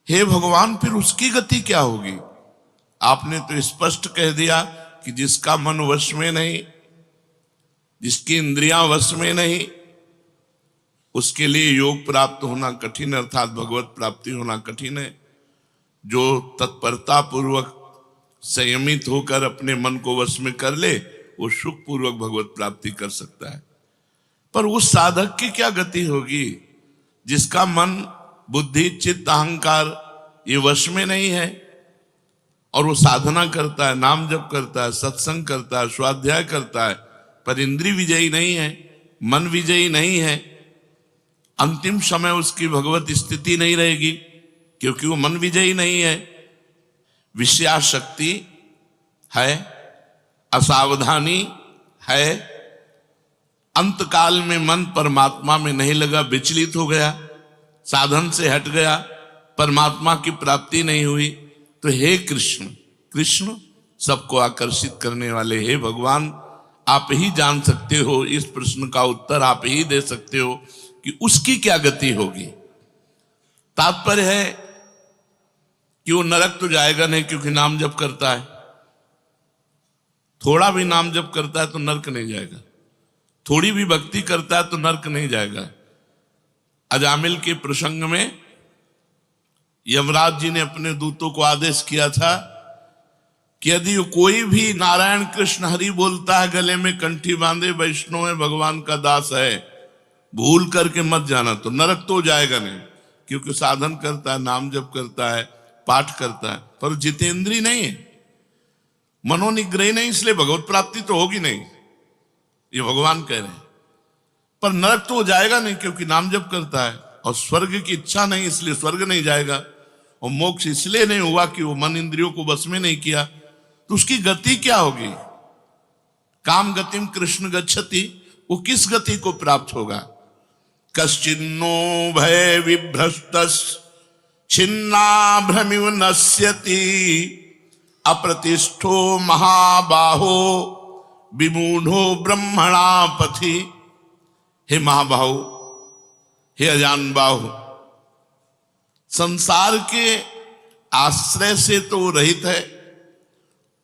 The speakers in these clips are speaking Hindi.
हे भगवान, फिर उसकी गति क्या होगी? आपने तो स्पष्ट कह दिया कि जिसका मन वश में नहीं, जिसकी इंद्रियां वश में नहीं, उसके लिए योग प्राप्त होना कठिन, अर्थात भगवत प्राप्ति होना कठिन है। जो तत्परता पूर्वक संयमित होकर अपने मन को वश में कर ले, वो सुख पूर्वक भगवत प्राप्ति कर सकता है। पर उस साधक की क्या गति होगी जिसका मन, बुद्धि, चित्त, अहंकार ये वश में नहीं है, और वो साधना करता है, नाम जप करता है, सत्संग करता है, स्वाध्याय करता है, पर इंद्रिय विजयी नहीं है, मन विजयी नहीं है। अंतिम समय उसकी भगवत स्थिति नहीं रहेगी, क्योंकि वो मन विजयी नहीं है। विषयाशक्ति है, असावधानी है, अंतकाल में मन परमात्मा में नहीं लगा, विचलित हो गया, साधन से हट गया, परमात्मा की प्राप्ति नहीं हुई। तो हे कृष्ण, कृष्ण सबको आकर्षित करने वाले, हे भगवान, आप ही जान सकते हो, इस प्रश्न का उत्तर आप ही दे सकते हो कि उसकी क्या गति होगी। तात्पर्य है कि वो नरक तो जाएगा नहीं, क्योंकि नाम जप करता है। थोड़ा भी नाम जप करता है तो नरक नहीं जाएगा, थोड़ी भी भक्ति करता है तो नरक नहीं जाएगा। अजामिल के प्रसंग में यमराज जी ने अपने दूतों को आदेश किया था कि यदि कोई भी नारायण कृष्ण हरि बोलता है, गले में कंठी बांधे, वैष्णव है, भगवान का दास है, भूल करके मत जाना, तो नरक तो जाएगा नहीं, क्योंकि साधन करता है, नाम जप करता है, पाठ करता है, पर जितेंद्री नहीं है, मनोनिग्रही नहीं, इसलिए भगवत प्राप्ति तो होगी नहीं, ये भगवान कह रहे हैं। पर नरक तो जाएगा नहीं, क्योंकि नाम जप करता है, और स्वर्ग की इच्छा नहीं, इसलिए स्वर्ग नहीं जाएगा, और मोक्ष इसलिए नहीं हुआ कि वो मन इंद्रियों को बस में नहीं किया। तो उसकी गति क्या होगी? काम गतिम कृष्ण गच्छति, वो किस गति को प्राप्त होगा? कश्चिन्नो भय विभ्रष्टस् छिन्नाभ्रमिव नश्यति अप्रतिष्ठो महाबाहो विमूढ़ो ब्रह्मणा पथि। हे महाबाहु, हे अजान बाहु, संसार के आश्रय से तो रहित है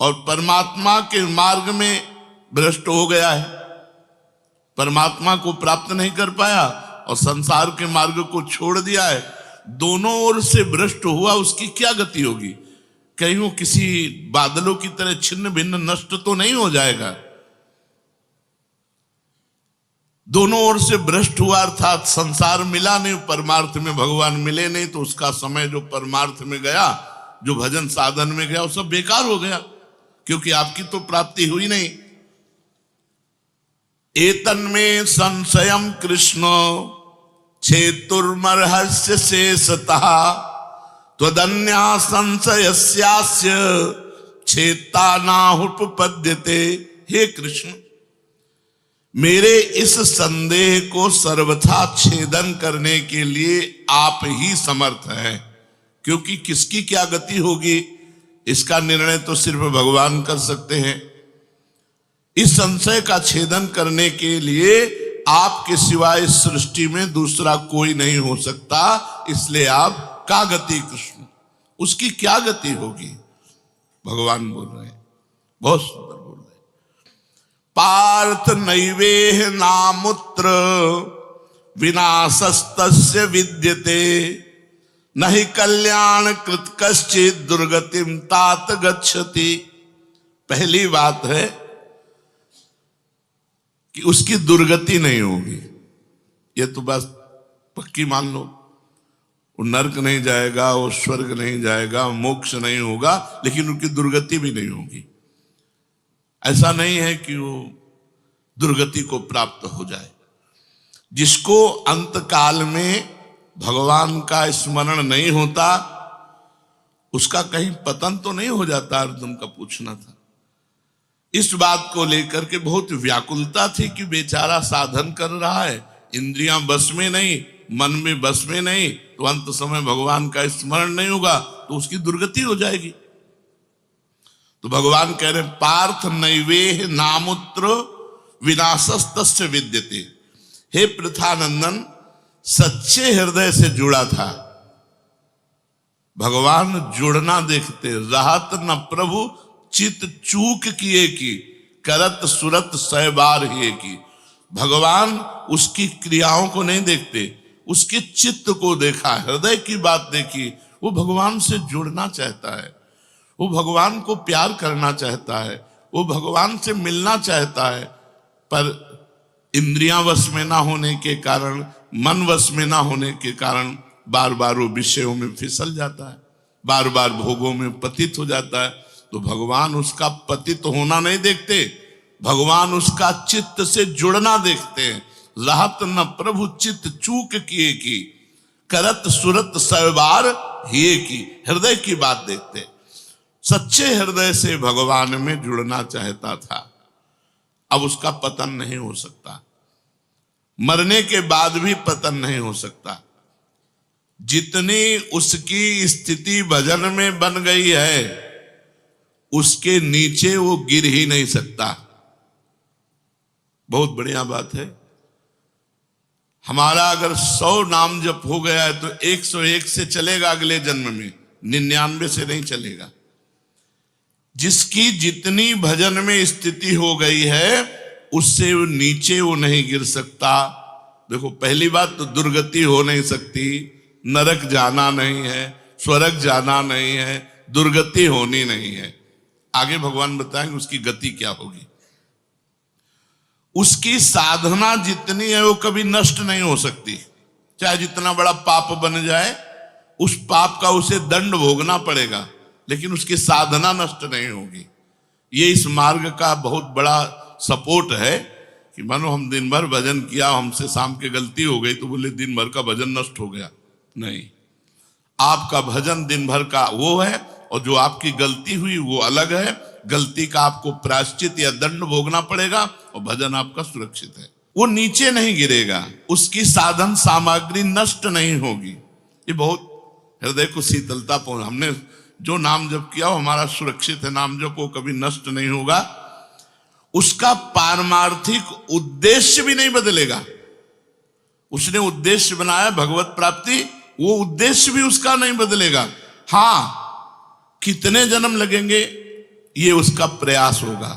और परमात्मा के मार्ग में भ्रष्ट हो गया है, परमात्मा को प्राप्त नहीं कर पाया और संसार के मार्ग को छोड़ दिया है, दोनों ओर से भ्रष्ट हुआ। उसकी क्या गति होगी? कहीं वो किसी बादलों की तरह छिन्न भिन्न नष्ट तो नहीं हो जाएगा? दोनों ओर से भ्रष्ट हुआ, अर्थात संसार मिला नहीं, परमार्थ में भगवान मिले नहीं, तो उसका समय जो परमार्थ में गया, जो भजन साधन में गया, वो सब बेकार हो गया, क्योंकि आपकी तो प्राप्ति हुई नहीं। एतन्मे संशयम कृष्ण छेतुर्मर्हस्य शेषतः त्वदन्या संशयस्यास्य छेता नाहुपपद्यते। हे कृष्ण, मेरे इस संदेह को सर्वथा छेदन करने के लिए आप ही समर्थ हैं, क्योंकि किसकी क्या गति होगी इसका निर्णय तो सिर्फ भगवान कर सकते हैं। इस संशय का छेदन करने के लिए आपके सिवाय इस सृष्टि में दूसरा कोई नहीं हो सकता, इसलिए आप का गति कृष्ण, उसकी क्या गति होगी? भगवान बोल रहे हैं, बहुत सुंदर बोल रहे हैं। पार्थ नैवेह नामुत्र विनाशस्तस्य विद्यते नहि कल्याण कृत कश्चित् दुर्गतिम तात गच्छति। पहली बात है कि उसकी दुर्गति नहीं होगी, ये तो बस पक्की मान लो। वो नरक नहीं जाएगा, वो स्वर्ग नहीं जाएगा, मोक्ष नहीं होगा, लेकिन उनकी दुर्गति भी नहीं होगी। ऐसा नहीं है कि वो दुर्गति को प्राप्त हो जाए। जिसको अंतकाल में भगवान का स्मरण नहीं होता, उसका कहीं पतन तो नहीं हो जाता? अर्जुन का पूछना था। इस बात को लेकर के बहुत व्याकुलता थी कि बेचारा साधन कर रहा है, इंद्रियां बस में नहीं, मन में बस में नहीं, तो अंत समय भगवान का स्मरण नहीं होगा तो उसकी दुर्गति हो जाएगी। तो भगवान कह रहे पार्थ नैवेह नामुत्र विनाशस्तस्य विद्यते। हे पृथानंदन, सच्चे हृदय से जुड़ा था, भगवान जुड़ना देखते। रहत न प्रभु चित चूक किए की, करत सुरत सै बार ही की। भगवान उसकी क्रियाओं को नहीं देखते, उसके चित्त को देखा, हृदय की बात देखी। वो भगवान से जुड़ना चाहता है, वो भगवान को प्यार करना चाहता है, वो भगवान से मिलना चाहता है, पर इंद्रियां वश में ना होने के कारण, मन वश में ना होने के कारण बार बार वो विषयों में फिसल जाता है, बार बार भोगों में पतित हो जाता है। तो भगवान उसका पतित होना नहीं देखते, भगवान उसका चित्त से जुड़ना देखते हैं। रहत न प्रभु चित्त चूक किए की, करत सुरत सवार हिए की। हृदय की बात देखते, सच्चे हृदय से भगवान में जुड़ना चाहता था। अब उसका पतन नहीं हो सकता, मरने के बाद भी पतन नहीं हो सकता। जितनी उसकी स्थिति भजन में बन गई है, उसके नीचे वो गिर ही नहीं सकता। बहुत बढ़िया बात है। हमारा अगर 100 नाम जप हो गया है तो 101 से चलेगा अगले जन्म में, 99 से नहीं चलेगा। जिसकी जितनी भजन में स्थिति हो गई है, उससे वो नीचे वो नहीं गिर सकता। देखो, पहली बात तो दुर्गति हो नहीं सकती, नरक जाना नहीं है, स्वर्ग जाना नहीं है, दुर्गति होनी नहीं है। आगे भगवान बताएंगे उसकी गति क्या होगी। उसकी साधना जितनी है वो कभी नष्ट नहीं हो सकती। चाहे जितना बड़ा पाप बन जाए, उस पाप का उसे दंड भोगना पड़ेगा, लेकिन उसकी साधना नष्ट नहीं होगी। ये इस मार्ग का बहुत बड़ा सपोर्ट है कि मानो हम दिन भर भजन किया, हमसे शाम के गलती हो गई तो बोले दिन भर का भजन नष्ट हो गया। नहीं, आपका भजन दिन भर का वो है, और जो आपकी गलती हुई वो अलग है। गलती का आपको प्रायश्चित या दंड भोगना पड़ेगा, और भजन आपका सुरक्षित है, वो नीचे नहीं गिरेगा, उसकी साधन सामग्री नष्ट नहीं होगी। ये बहुत हृदय को शीतलता पहुंच। हमने जो नाम जप किया वो हमारा सुरक्षित है, नाम जप वो कभी नष्ट नहीं होगा। उसका पारमार्थिक उद्देश्य भी नहीं बदलेगा। उसने उद्देश्य बनाया भगवत प्राप्ति, वो उद्देश्य भी उसका नहीं बदलेगा। हाँ, कितने जन्म लगेंगे ये उसका प्रयास होगा,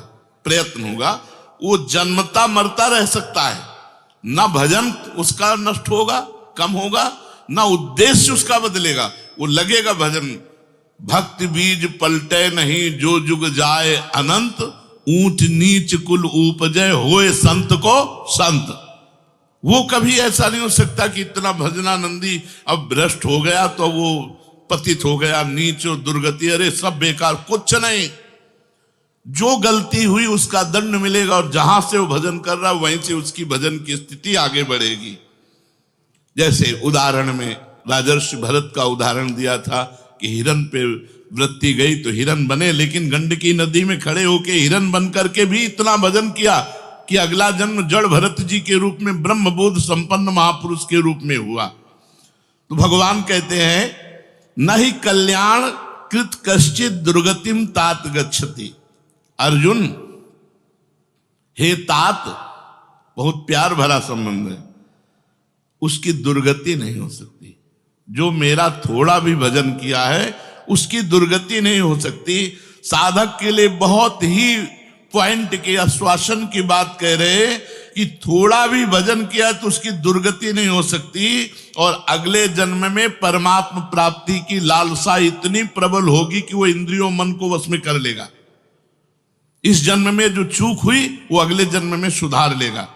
प्रयत्न होगा। वो जन्मता मरता रह सकता है, ना भजन उसका नष्ट होगा, कम होगा, ना उद्देश्य उसका बदलेगा। वो लगेगा भजन। भक्ति बीज पलटे नहीं, जो जुग जाए अनंत। ऊंच नीच कुल उपजय, होए संत को संत। वो कभी ऐसा नहीं हो सकता कि इतना भजनानंदी अब भ्रष्ट हो गया तो वो पतित हो गया, नीच और दुर्गति, अरे सब बेकार, कुछ नहीं। जो गलती हुई उसका दंड मिलेगा, और जहां से वो भजन कर रहा है वहीं से उसकी भजन की स्थिति आगे बढ़ेगी। जैसे उदाहरण में राजर्षि भरत का उदाहरण दिया था कि हिरन पे वृत्ति गई तो हिरन बने, लेकिन गंडकी नदी में खड़े होके हिरन बन करके भी इतना भजन किया कि अगला जन्म जड़ भरत जी के रूप में ब्रह्मबोध संपन्न महापुरुष के रूप में हुआ। तो भगवान कहते हैं, नहीं कल्याण कृत कश्चित दुर्गतिम तात गच्छति। अर्जुन, हे तात, बहुत प्यार भरा संबंध है, उसकी दुर्गति नहीं हो सकती। जो मेरा थोड़ा भी भजन किया है उसकी दुर्गति नहीं हो सकती। साधक के लिए बहुत ही पॉइंट के आश्वासन की बात कह रहे कि थोड़ा भी भजन किया तो उसकी दुर्गति नहीं हो सकती, और अगले जन्म में परमात्मा प्राप्ति की लालसा इतनी प्रबल होगी कि वो इंद्रियों मन को वश में कर लेगा। इस जन्म में जो चूक हुई वो अगले जन्म में सुधार लेगा।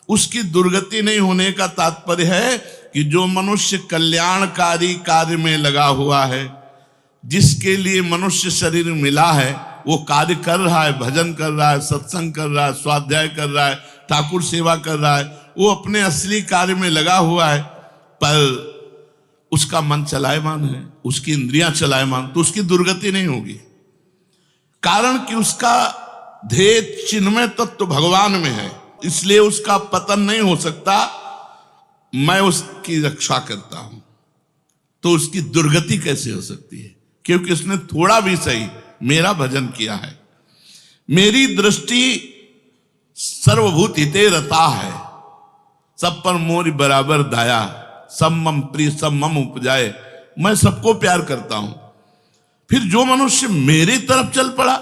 उसकी दुर्गति नहीं होने का तात्पर्य है कि जो मनुष्य कल्याणकारी कार्य में लगा हुआ है, जिसके लिए मनुष्य शरीर मिला है, वो कार्य कर रहा है, भजन कर रहा है, सत्संग कर रहा है, स्वाध्याय कर रहा है, ठाकुर सेवा कर रहा है, वो अपने असली कार्य में लगा हुआ है, पर उसका मन चलायमान है, उसकी इंद्रियां चलायमान, तो उसकी दुर्गति नहीं होगी। कारण कि उसका ध्येय चिन्मय तत्व भगवान में है, इसलिए उसका पतन नहीं हो सकता। मैं उसकी रक्षा करता हूं, तो उसकी दुर्गति कैसे हो सकती है? क्योंकि उसने थोड़ा भी सही मेरा भजन किया है। मेरी दृष्टि सर्वभूत हिते रता है, सब पर मोरी बराबर दाया, सब मम प्रिय सब मम उपजाए। मैं सबको प्यार करता हूं। फिर जो मनुष्य मेरी तरफ चल पड़ा